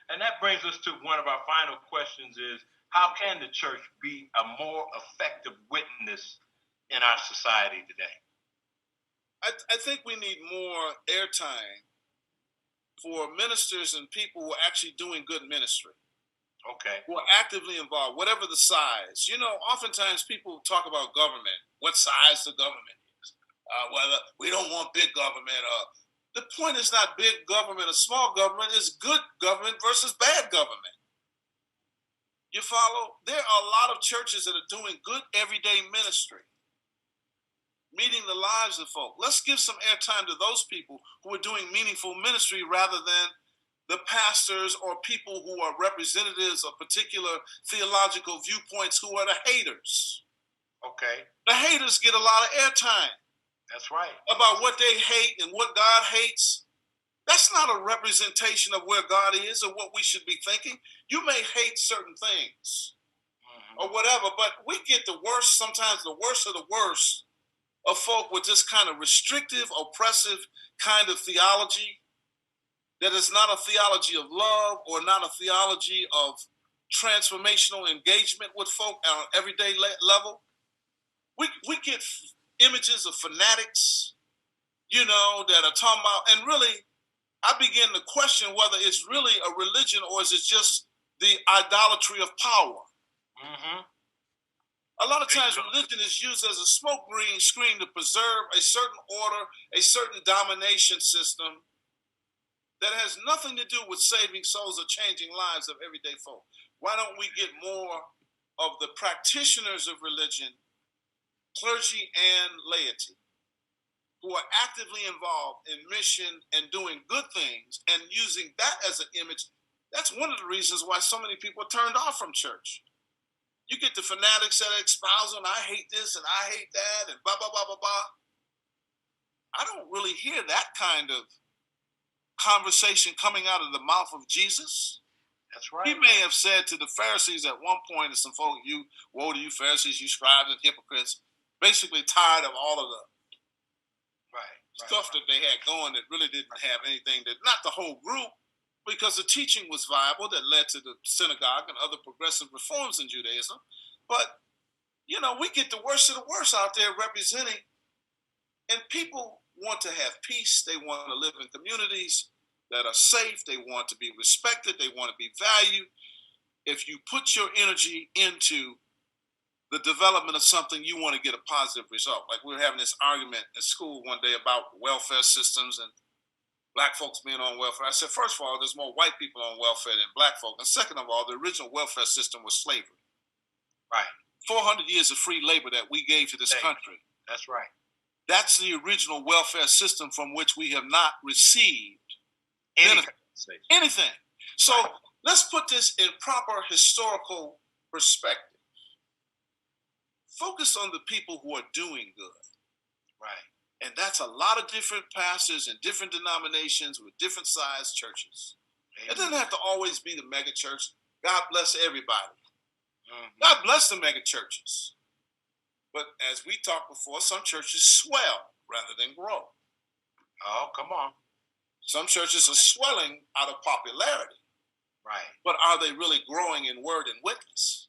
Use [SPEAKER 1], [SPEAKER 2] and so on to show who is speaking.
[SPEAKER 1] And that brings us to one of our final questions is, how can the church be a more effective witness in our society today?
[SPEAKER 2] I think we need more airtime for ministers and people who are actually doing good ministry.
[SPEAKER 1] Okay.
[SPEAKER 2] Who are actively involved, whatever the size. You know, oftentimes people talk about government, what size the government is, whether we don't want big government. The point is not big government or small government, it's good government versus bad government. You follow? There are a lot of churches that are doing good everyday ministry, meeting the lives of folk. Let's give some airtime to those people who are doing meaningful ministry rather than the pastors or people who are representatives of particular theological viewpoints who are the haters.
[SPEAKER 1] Okay.
[SPEAKER 2] The haters get a lot of airtime.
[SPEAKER 1] That's right.
[SPEAKER 2] About what they hate and what God hates. That's not a representation of where God is or what we should be thinking. You may hate certain things or whatever, but we get the worst, sometimes the worst of the worst of folk with this kind of restrictive, oppressive kind of theology that is not a theology of love or not a theology of transformational engagement with folk on an everyday level. We get images of fanatics, you know, that are talking about, and really, I begin to question whether it's really a religion or is it just the idolatry of power. A lot of times religion is used as a smoke screen to preserve a certain order, a certain domination system that has nothing to do with saving souls or changing lives of everyday folk. Why don't we get more of the practitioners of religion, clergy and laity, who are actively involved in mission and doing good things and using that as an image? That's one of the reasons why so many people are turned off from church. You get the fanatics that espouse on, I hate this and I hate that and blah, blah, blah, blah, blah. I don't really hear that kind of conversation coming out of the mouth of Jesus.
[SPEAKER 1] That's right.
[SPEAKER 2] He may have said to the Pharisees at one point, and some folk, woe to you Pharisees, you scribes and hypocrites, basically tired of all of the stuff that they had going that really didn't have anything, that not the whole group, because the teaching was viable that led to the synagogue and other progressive reforms in Judaism. But, you know, we get the worst of the worst out there representing, and people want to have peace. They want to live in communities that are safe. They want to be respected. They want to be valued. If you put your energy into the development of something, you want to get a positive result. Like we were having this argument at school one day about welfare systems and black folks being on welfare. I said, first of all, there's more white people on welfare than black folk. And second of all, the original welfare system was slavery.
[SPEAKER 1] Right.
[SPEAKER 2] 400 years of free labor that we gave to this country.
[SPEAKER 1] That's right.
[SPEAKER 2] That's the original welfare system from which we have not received anything. So let's put this in proper historical perspective. Focus on the people who are doing good.
[SPEAKER 1] Right.
[SPEAKER 2] And that's a lot of different pastors and different denominations with different sized churches. Amen. It doesn't have to always be the mega church. God bless everybody. God bless the mega churches. But as we talked before, some churches swell rather than grow.
[SPEAKER 1] Oh, come on.
[SPEAKER 2] Some churches are swelling out of popularity.
[SPEAKER 1] Right.
[SPEAKER 2] But are they really growing in word and witness?